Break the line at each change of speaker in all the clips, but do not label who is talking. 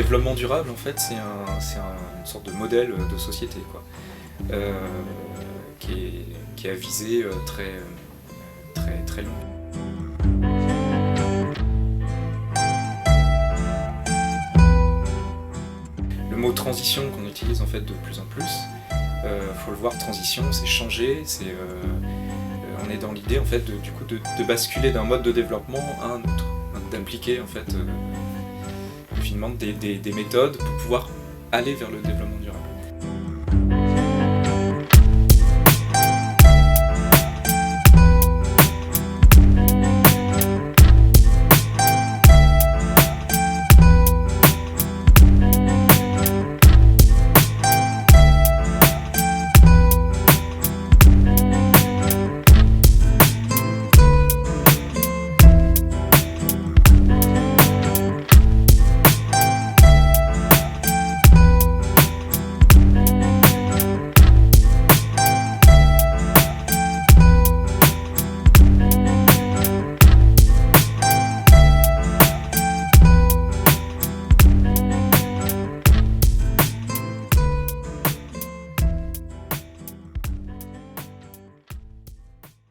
développement durable, en fait, c'est une sorte de modèle de société, quoi, qui est à visée très longue. Le mot transition qu'on utilise en fait de plus en plus, faut le voir, transition, c'est changer, on est dans l'idée en fait de basculer d'un mode de développement à un autre, d'impliquer en fait finalement des méthodes pour pouvoir aller vers le développement durable.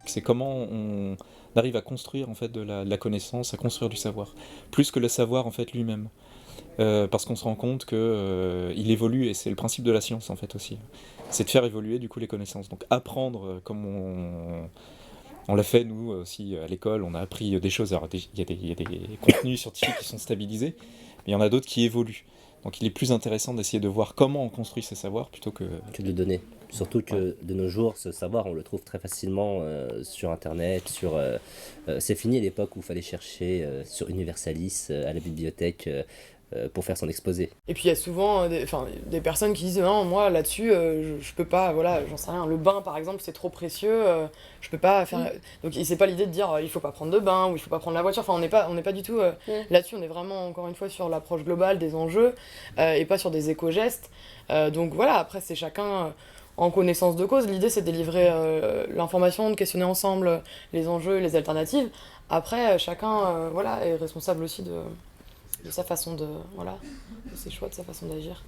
C'est comment on arrive à construire en fait de la connaissance, à construire du savoir, plus que le savoir en fait lui-même, parce qu'on se rend compte que il évolue, et c'est le principe de la science en fait aussi, c'est de faire évoluer du coup les connaissances. Donc apprendre comme on l'a fait nous aussi à l'école, on a appris des choses. Alors il y a des contenus scientifiques qui sont stabilisés, mais il y en a d'autres qui évoluent. Donc il est plus intéressant d'essayer de voir comment on construit ces savoirs plutôt que
de le donner. Surtout que de nos jours, ce savoir, on le trouve très facilement sur Internet. C'est fini l'époque où il fallait chercher sur Universalis à la bibliothèque pour faire son exposé.
Et puis il y a souvent des personnes qui disent non, moi là-dessus je peux pas, voilà, j'en sais rien, le bain par exemple c'est trop précieux, je peux pas faire. Donc c'est pas l'idée de dire il faut pas prendre de bain ou il faut pas prendre la voiture, enfin on n'est pas du tout là-dessus, on est vraiment encore une fois sur l'approche globale des enjeux et pas sur des éco-gestes. Donc voilà, après c'est chacun en connaissance de cause, l'idée c'est de délivrer l'information, de questionner ensemble les enjeux, les alternatives. Après chacun voilà, est responsable aussi de sa façon de ses choix, de sa façon d'agir.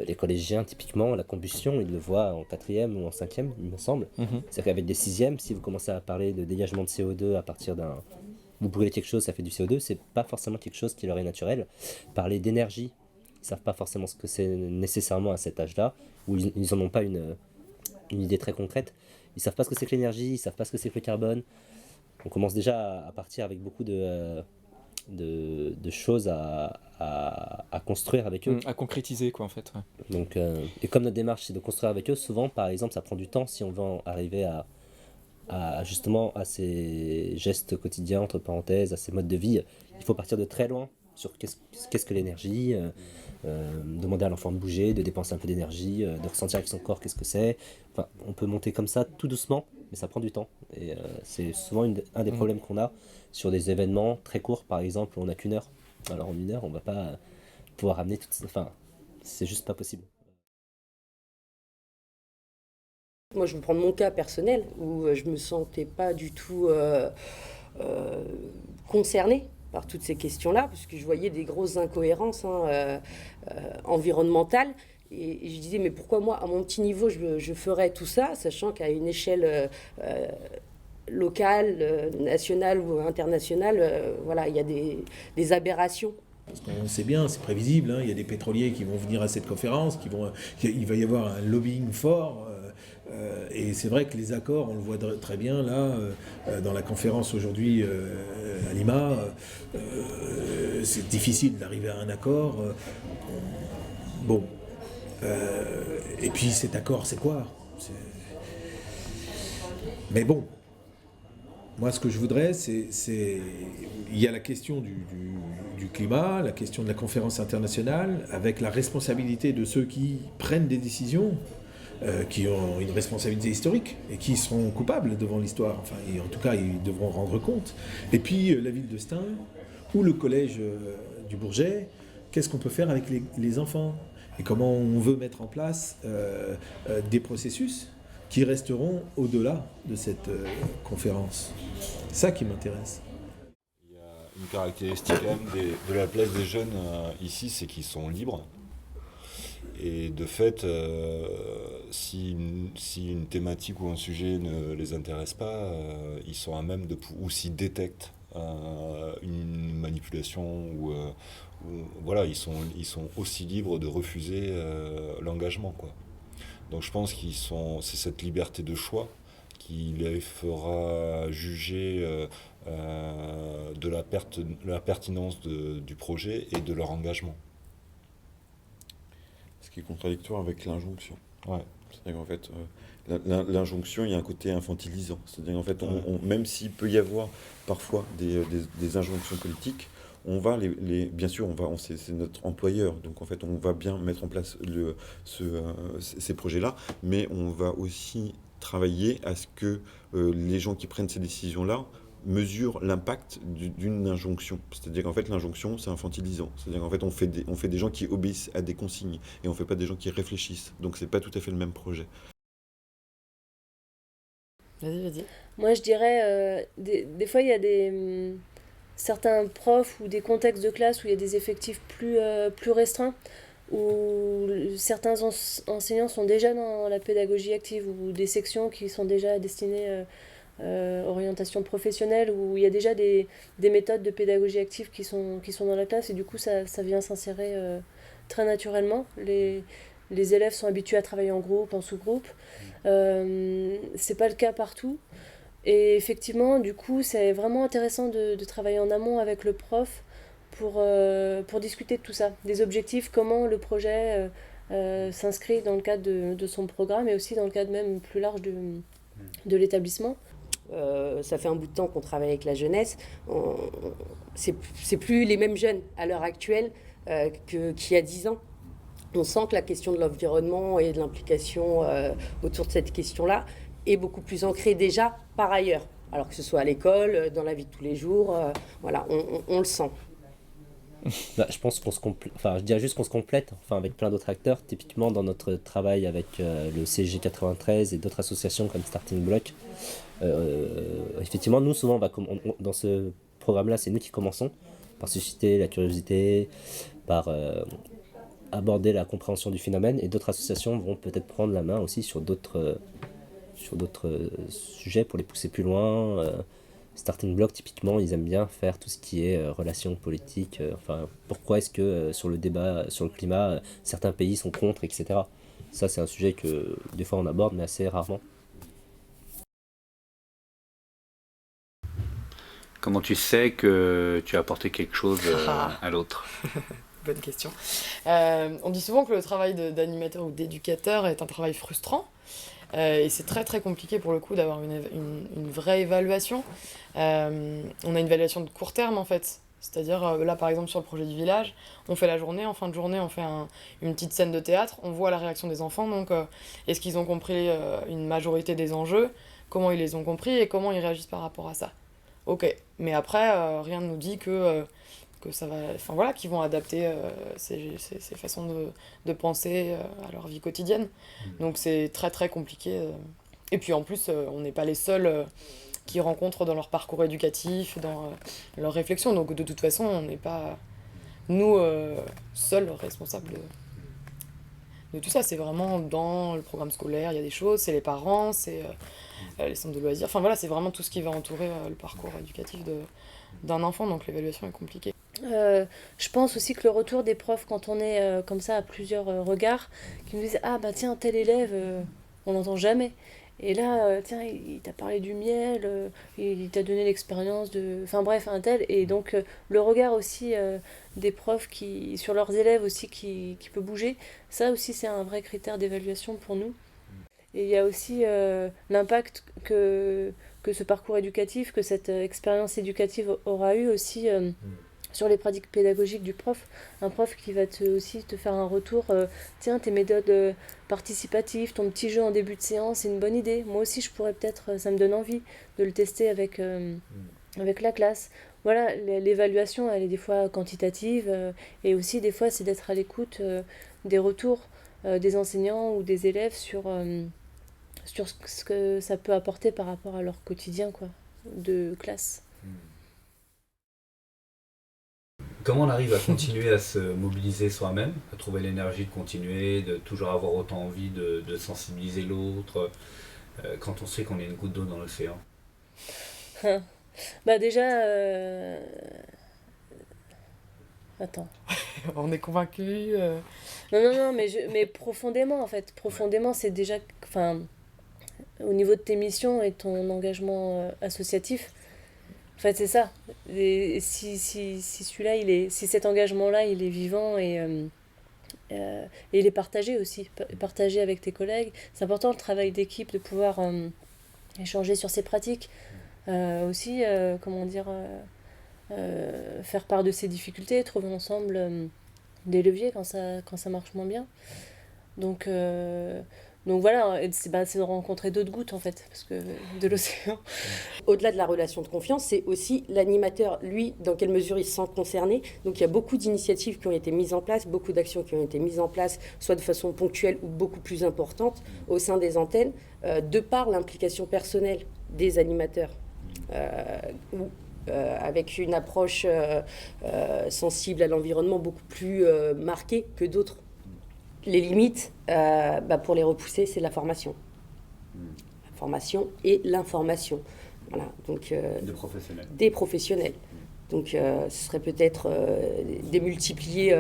Les collégiens, typiquement, la combustion, ils le voient en 4e ou en 5e, il me semble. C'est-à-dire qu'avec des 6e, si vous commencez à parler de dégagement de CO2 à partir d'un... Vous brûlez quelque chose, ça fait du CO2, c'est pas forcément quelque chose qui leur est naturel. Parler d'énergie, ils savent pas forcément ce que c'est nécessairement à cet âge-là, où ils en ont pas une idée très concrète. Ils savent pas ce que c'est que l'énergie, ils savent pas ce que c'est que le carbone. On commence déjà à partir avec beaucoup de choses à construire avec eux.
à concrétiser quoi en fait. Ouais.
Donc, et comme notre démarche c'est de construire avec eux, souvent par exemple ça prend du temps si on veut en arriver justement à ces gestes quotidiens, entre parenthèses, à ces modes de vie. Il faut partir de très loin sur qu'est-ce que l'énergie, demander à l'enfant de bouger, de dépenser un peu d'énergie, de ressentir avec son corps qu'est-ce que c'est. Enfin, on peut monter comme ça tout doucement, mais ça prend du temps. Et c'est souvent un des problèmes qu'on a sur des événements très courts, par exemple, on n'a qu'une heure. Alors en une heure, on va pas pouvoir ramener tout ça. Enfin, c'est juste pas possible.
Moi, je vais prendre mon cas personnel, où je me sentais pas du tout concernée par toutes ces questions-là, parce que je voyais des grosses incohérences environnementales. Et je disais, mais pourquoi moi, à mon petit niveau, je ferais tout ça, sachant qu'à une échelle locale, nationale ou internationale, voilà, il y a des aberrations.
Parce qu'on sait bien, c'est prévisible, hein, il y a des pétroliers qui vont venir à cette conférence, il va y avoir un lobbying fort. Et c'est vrai que les accords, on le voit très bien là, dans la conférence aujourd'hui à Lima, c'est difficile d'arriver à un accord. Bon. Et puis cet accord, c'est quoi ? Mais bon. Moi, ce que je voudrais, il y a la question du climat, la question de la conférence internationale, avec la responsabilité de ceux qui prennent des décisions, qui ont une responsabilité historique et qui seront coupables devant l'histoire. Enfin, et en tout cas, ils devront rendre compte. Et puis, la ville de Stein ou le collège du Bourget, qu'est-ce qu'on peut faire avec les enfants ? Et comment on veut mettre en place des processus qui resteront au-delà de cette conférence. C'est ça qui m'intéresse.
une caractéristique quand même de la place des jeunes ici, c'est qu'ils sont libres. Et de fait, si une thématique ou un sujet ne les intéresse pas, ils sont à même ou s'ils détectent une manipulation voilà, ils sont aussi libres de refuser l'engagement, quoi. Donc je pense c'est cette liberté de choix qui les fera juger de la pertinence du projet et de leur engagement.
Ce qui est contradictoire avec l'injonction.
Ouais.
C'est-à-dire qu'en fait, l'injonction, il y a un côté infantilisant. C'est-à-dire qu'en fait, même s'il peut y avoir parfois des injonctions politiques, on va bien sûr, c'est notre employeur, donc en fait, on va bien mettre en place ces projets-là, mais on va aussi travailler à ce que les gens qui prennent ces décisions-là mesurent l'impact d'une injonction. C'est-à-dire qu'en fait, l'injonction, c'est infantilisant. C'est-à-dire qu'en fait, on fait des gens qui obéissent à des consignes et on fait pas des gens qui réfléchissent. Donc, c'est pas tout à fait le même projet.
Vas-y.
Moi, je dirais, des fois, il y a certains profs ou des contextes de classe où il y a des effectifs plus restreints, où certains enseignants sont déjà dans la pédagogie active ou des sections qui sont déjà destinées orientation professionnelle, où il y a déjà des méthodes de pédagogie active qui sont dans la classe et du coup ça vient s'insérer très naturellement. Les élèves sont habitués à travailler en groupe, en sous-groupe. C'est pas le cas partout. Et effectivement, du coup, c'est vraiment intéressant de travailler en amont avec le prof pour discuter de tout ça, des objectifs, comment le projet s'inscrit dans le cadre de son programme et aussi dans le cadre même plus large de l'établissement.
Ça fait un bout de temps qu'on travaille avec la jeunesse. C'est plus les mêmes jeunes à l'heure actuelle qu'il y a 10 ans. On sent que la question de l'environnement et de l'implication autour de cette question-là est beaucoup plus ancrée déjà par ailleurs. Alors que ce soit à l'école, dans la vie de tous les jours, voilà, on le sent.
Je pense je dirais juste qu'on se complète, avec plein d'autres acteurs, typiquement dans notre travail avec le CG 93 et d'autres associations comme Starting Block. Effectivement, nous souvent, dans ce programme-là, c'est nous qui commençons par susciter la curiosité, par aborder la compréhension du phénomène, et d'autres associations vont peut-être prendre la main aussi sur d'autres sujets pour les pousser plus loin. Starting Block, typiquement, ils aiment bien faire tout ce qui est relations politiques. Pourquoi est-ce que sur le débat sur le climat, certains pays sont contre, etc. Ça, c'est un sujet que des fois on aborde, mais assez rarement.
Comment tu sais que tu as apporté quelque chose à l'autre?
Bonne question. On dit souvent que le travail d'animateur ou d'éducateur est un travail frustrant. Et c'est très très compliqué pour le coup d'avoir une vraie évaluation. On a une évaluation de court terme en fait. C'est-à-dire là par exemple sur le projet du village, on fait la journée, en fin de journée on fait une petite scène de théâtre, on voit la réaction des enfants, donc est-ce qu'ils ont compris une majorité des enjeux, comment ils les ont compris et comment ils réagissent par rapport à ça. Ok, mais après rien ne nous dit que ça va, qu'ils vont adapter ces façons de penser à leur vie quotidienne. Donc c'est très très compliqué. Et puis en plus, on n'est pas les seuls qui rencontrent dans leur parcours éducatif, dans leur réflexion. Donc de toute façon, on n'est pas, nous, seuls responsables de tout ça. C'est vraiment dans le programme scolaire, il y a des choses, c'est les parents, c'est les centres de loisirs. C'est vraiment tout ce qui va entourer le parcours éducatif d'un enfant. Donc l'évaluation est compliquée.
Je pense aussi que le retour des profs quand on est comme ça à plusieurs regards, qui nous disent ah bah tiens tel élève on l'entend jamais et là tiens il t'a parlé du miel, il t'a donné l'expérience de un tel, et donc le regard aussi des profs qui sur leurs élèves aussi qui peut bouger, ça aussi c'est un vrai critère d'évaluation pour nous. Et il y a aussi l'impact que ce parcours éducatif, que cette expérience éducative aura eu aussi sur les pratiques pédagogiques du prof. Un prof qui va aussi te faire un retour, tiens, tes méthodes participatives, ton petit jeu en début de séance, c'est une bonne idée. Moi aussi, je pourrais peut-être, ça me donne envie de le tester avec la classe. Voilà, l'évaluation, elle est des fois quantitative, et aussi des fois, c'est d'être à l'écoute des retours des enseignants ou des élèves sur ce que ça peut apporter par rapport à leur quotidien de classe.
comment on arrive à continuer à se mobiliser soi-même, à trouver l'énergie de continuer, de toujours avoir autant envie de sensibiliser l'autre, quand on sait qu'on est une goutte d'eau dans l'océan?
Bah déjà, attends.
On est convaincus.
Non, mais profondément en fait. Profondément, c'est déjà, enfin, au niveau de tes missions et ton engagement associatif. En fait, c'est ça. Et si celui-là, si cet engagement-là, il est vivant et il est partagé aussi, partagé avec tes collègues. C'est important le travail d'équipe, de pouvoir échanger sur ses pratiques. Aussi, comment dire, faire part de ses difficultés, trouver ensemble des leviers quand ça marche moins bien. Donc voilà, c'est de rencontrer d'autres gouttes en fait, parce que de l'océan.
Au-delà de la relation de confiance, c'est aussi l'animateur, lui, dans quelle mesure il se sent concerné. Donc il y a beaucoup d'initiatives qui ont été mises en place, beaucoup d'actions qui ont été mises en place, soit de façon ponctuelle ou beaucoup plus importante au sein des antennes, de par l'implication personnelle des animateurs. Avec une approche sensible à l'environnement beaucoup plus marquée que d'autres. Les limites, pour les repousser, c'est la formation. La formation et l'information. Voilà, donc, des professionnels. Donc ce serait peut-être démultiplier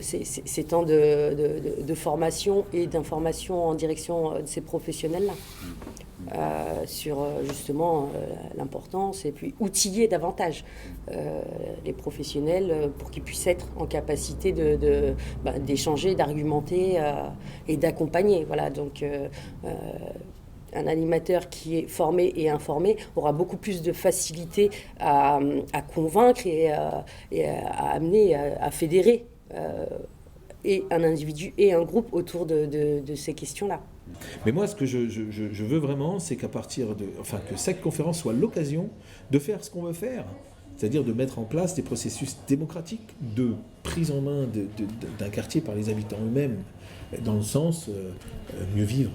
ces temps de formation et d'information en direction de ces professionnels-là. Sur justement l'importance et puis outiller davantage les professionnels pour qu'ils puissent être en capacité d'échanger, d'argumenter et d'accompagner. Voilà, donc un animateur qui est formé et informé aura beaucoup plus de facilité à convaincre et à amener, à fédérer et un individu et un groupe autour de ces questions-là.
Mais moi, ce que je veux vraiment, c'est que cette conférence soit l'occasion de faire ce qu'on veut faire, c'est-à-dire de mettre en place des processus démocratiques de prise en main d'un quartier par les habitants eux-mêmes, dans le sens mieux vivre.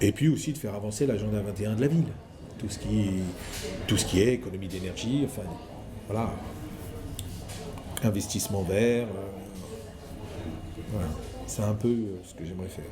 Et puis aussi de faire avancer l'agenda 21 de la ville, tout ce qui est économie d'énergie, enfin voilà, investissement vert, voilà, c'est un peu ce que j'aimerais faire.